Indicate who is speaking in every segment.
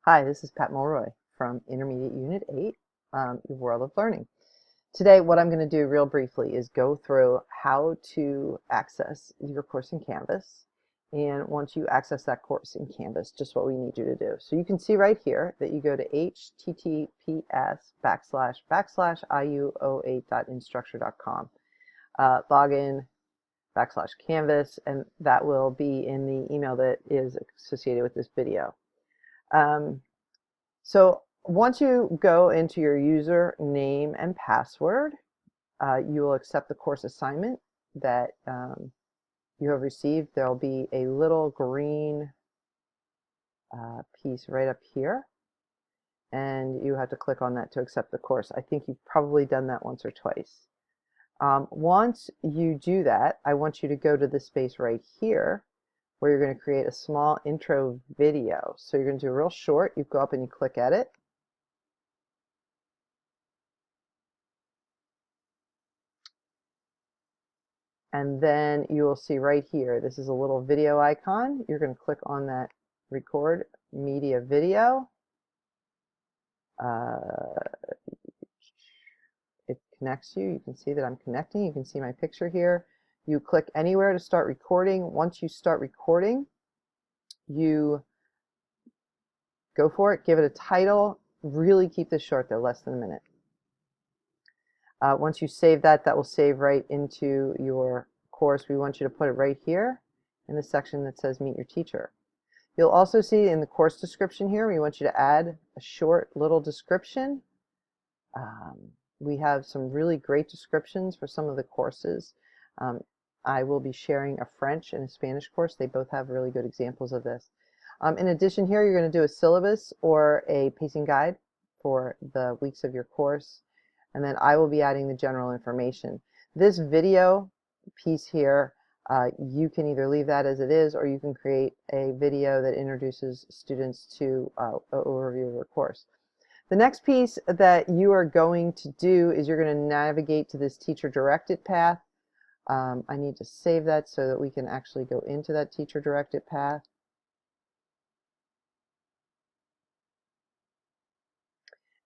Speaker 1: Hi, this is Pat Mulroy from Intermediate Unit 8, Your World of Learning. Today, what I'm going to do real briefly is go through how to access your course in Canvas. And once you access that course in Canvas, just what we need you to do. So you can see right here that you go to https://iuo8.instructure.com, login /canvas, and that will be in the email that is associated with this video. So once you go into your user name and password, you will accept the course assignment that you have received. There'll be a little green piece right up here, and you have to click on that to accept the course. I think you've probably done that once or twice. Once you do that, I want you to go to this space right here where you're going to create a small intro video. So you're going to do real short. You go up and you click edit. And then you will see right here, this is a little video icon. You're going to click on that record media video. It connects you. You can see that I'm connecting. You can see my picture here. You click anywhere to start recording. Once you start recording, you go for it. Give it a title. Really keep this short though, less than a minute. Once you save that, that will save right into your course. We want you to put it right here in the section that says Meet Your Teacher. You'll also see in the course description here, we want you to add a short little description. We have some really great descriptions for some of the courses. I will be sharing a French and a Spanish course. They both have really good examples of this. In addition here, you're going to do a syllabus or a pacing guide for the weeks of your course. And then I will be adding the general information. This video piece here, you can either leave that as it is, or you can create a video that introduces students to an overview of your course. The next piece that you are going to do is you're going to navigate to this teacher-directed path. I need to save that so that we can actually go into that teacher-directed path.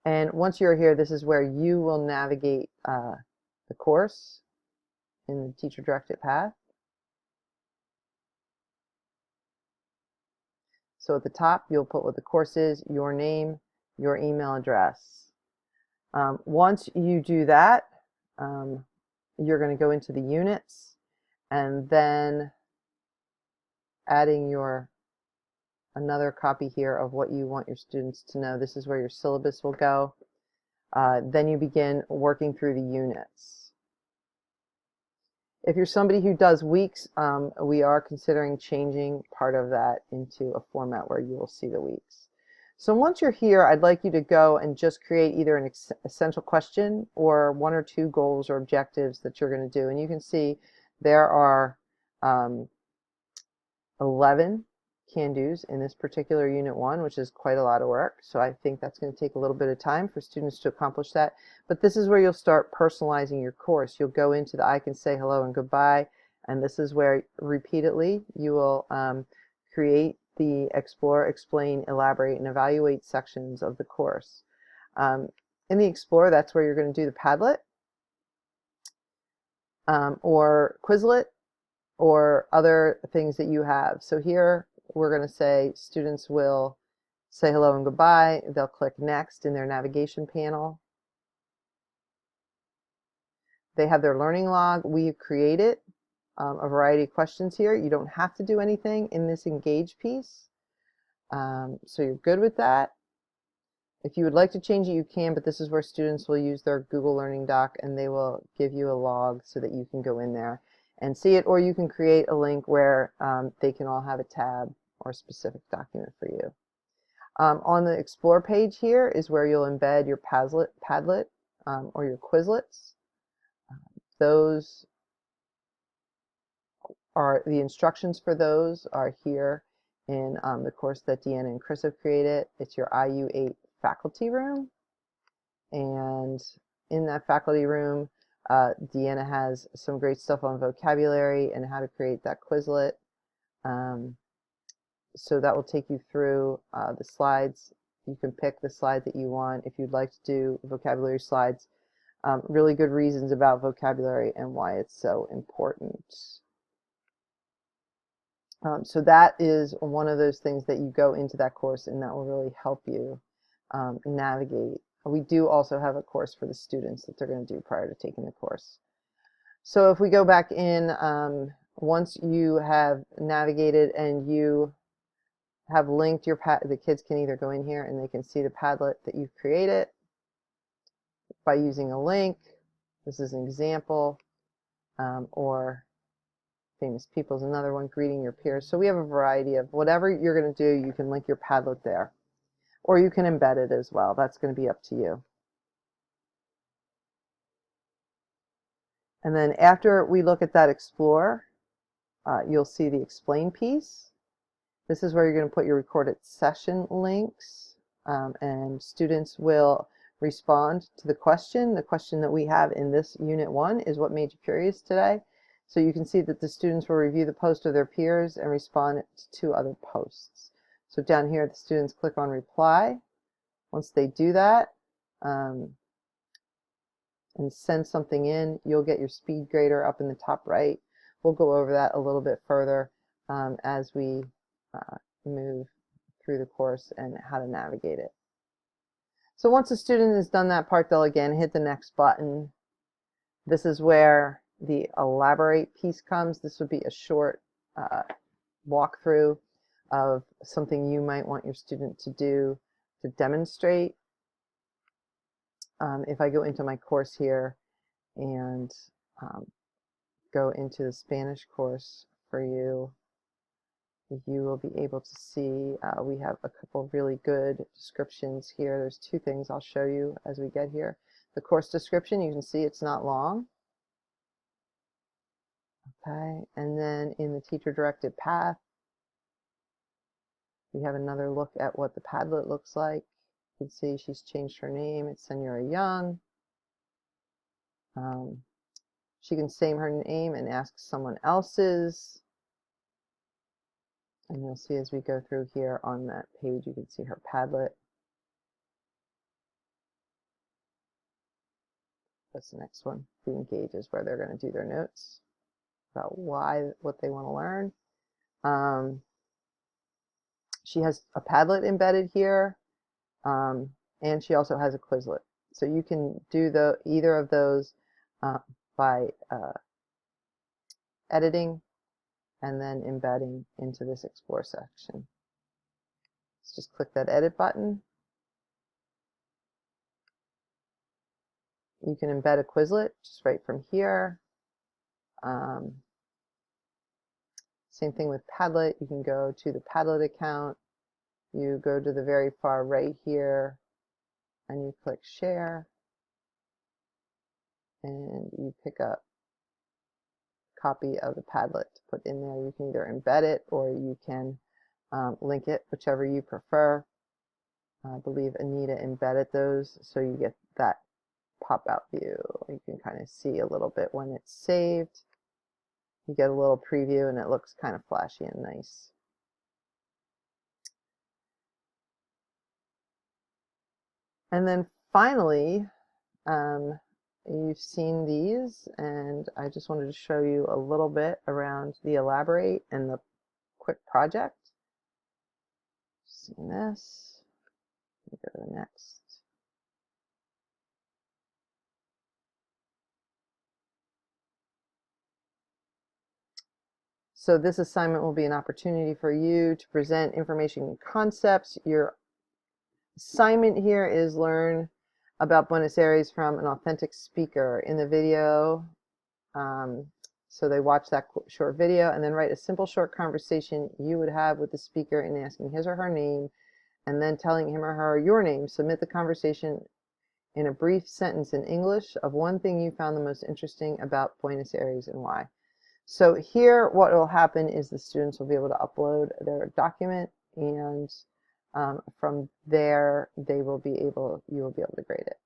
Speaker 1: And once you're here, this is where you will navigate the course in the teacher-directed path. So at the top, you'll put what the course is, your name, your email address. Once you do that, you're going to go into the units and then adding another copy here of what you want your students to know. This is where your syllabus will go. Then you begin working through the units. If you're somebody who does weeks, we are considering changing part of that into a format where you will see the weeks. So once you're here, I'd like you to go and just create either an essential question or one or two goals or objectives that you're going to do. And you can see there are 11 can-dos in this particular Unit 1, which is quite a lot of work. So I think that's going to take a little bit of time for students to accomplish that. But this is where you'll start personalizing your course. You'll go into the I can say hello and goodbye, and this is where repeatedly you will create the explore, explain, elaborate, and evaluate sections of the course. In the explore, that's where you're going to do the Padlet or Quizlet or other things that you have. So here we're going to say students will say hello and goodbye. They'll click next in their navigation panel. They have their learning log. We've created a variety of questions here. You don't have to do anything in this engage piece. So you're good with that. If you would like to change it, you can, but this is where students will use their Google Learning Doc and they will give you a log so that you can go in there and see it, or you can create a link where they can all have a tab or a specific document for you. On the Explore page here is where you'll embed your Padlet or your Quizlets. Those are the instructions for those are here in the course that Deanna and Chris have created. It's your IU8 faculty room, and in that faculty room, Deanna has some great stuff on vocabulary and how to create that Quizlet. So that will take you through the slides You can pick the slide that you want if you'd like to do vocabulary slides. Really good reasons about vocabulary and why it's so important. So that is one of those things that you go into that course, and that will really help you navigate. We do also have a course for the students that they're going to do prior to taking the course. So if we go back in, once you have navigated and you have linked your the kids can either go in here and they can see the Padlet that you've created by using a link. This is an example, or famous people is another one, greeting your peers. So we have a variety of whatever you're going to do. You can link your Padlet there, or you can embed it as well. That's going to be up to you. And then after we look at that Explore, you'll see the Explain piece. This is where you're going to put your recorded session links, and students will respond to the question. The question that we have in this Unit 1 is what made you curious today. So you can see that the students will review the post of their peers and respond to other posts. So down here, the students click on reply. Once they do that and send something in, you'll get your speed grader up in the top right. We'll go over that a little bit further as we move through the course and how to navigate it. So once a student has done that part, they'll again hit the next button. This is where the elaborate piece comes. This would be a short walkthrough of something you might want your student to do to demonstrate. If I go into my course here and go into the Spanish course for you, you will be able to see we have a couple of really good descriptions here. There's two things I'll show you as we get here. The course description, you can see it's not long. Okay, and then in the teacher-directed path, we have another look at what the Padlet looks like. You can see she's changed her name. It's Senora Young. She can say her name and ask someone else's. And you'll see as we go through here on that page, you can see her Padlet. That's the next one. The Engage is where they're going to do their notes about what they want to learn. She has a Padlet embedded here, and she also has a Quizlet. So you can do either of those by editing and then embedding into this Explore section. Let's just click that Edit button. You can embed a Quizlet just right from here. Same thing with Padlet. You can go to the Padlet account. You go to the very far right here and you click Share, and you pick up a copy of the Padlet to put in there. You can either embed it or you can link it, whichever you prefer. I believe Anita embedded those, so you get that pop-out view. You can kind of see a little bit when it's saved. You get a little preview and it looks kind of flashy and nice. And then finally, you've seen these, and I just wanted to show you a little bit around the Elaborate and the Quick project. Seen this. Let me go to the next. So this assignment will be an opportunity for you to present information and concepts. Your assignment here is learn about Buenos Aires from an authentic speaker in the video. So they watch that short video and then write a simple short conversation you would have with the speaker and asking his or her name and then telling him or her your name. Submit the conversation in a brief sentence in English of one thing you found the most interesting about Buenos Aires and why. So here what will happen is the students will be able to upload their document, and from there you will be able to grade it.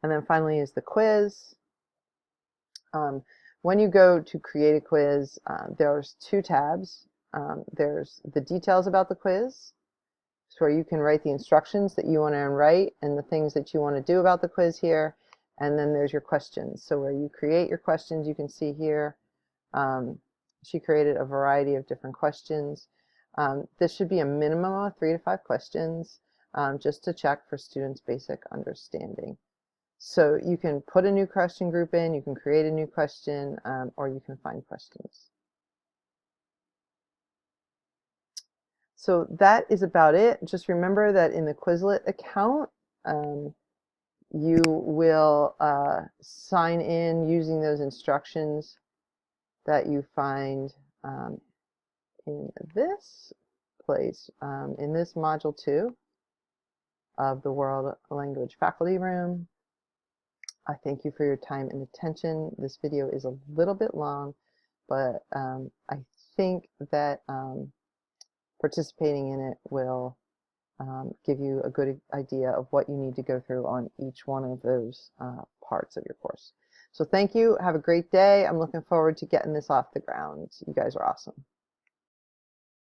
Speaker 1: And then finally is the quiz. When you go to create a quiz, there's two tabs. There's the details about the quiz, so where you can write the instructions that you want to write and the things that you want to do about the quiz here. And then there's your questions. So where you create your questions, you can see here, she created a variety of different questions. This should be a minimum of 3 to 5 questions, just to check for students' basic understanding. So you can put a new question group in, you can create a new question, or you can find questions. So that is about it. Just remember that in the Quizlet account, you will sign in using those instructions that you find in this place, in this module 2 of the World Language Faculty Room. I thank you for your time and attention. This video is a little bit long, but I think that participating in it will give you a good idea of what you need to go through on each one of those parts of your course. So thank you. Have a great day. I'm looking forward to getting this off the ground. You guys are awesome.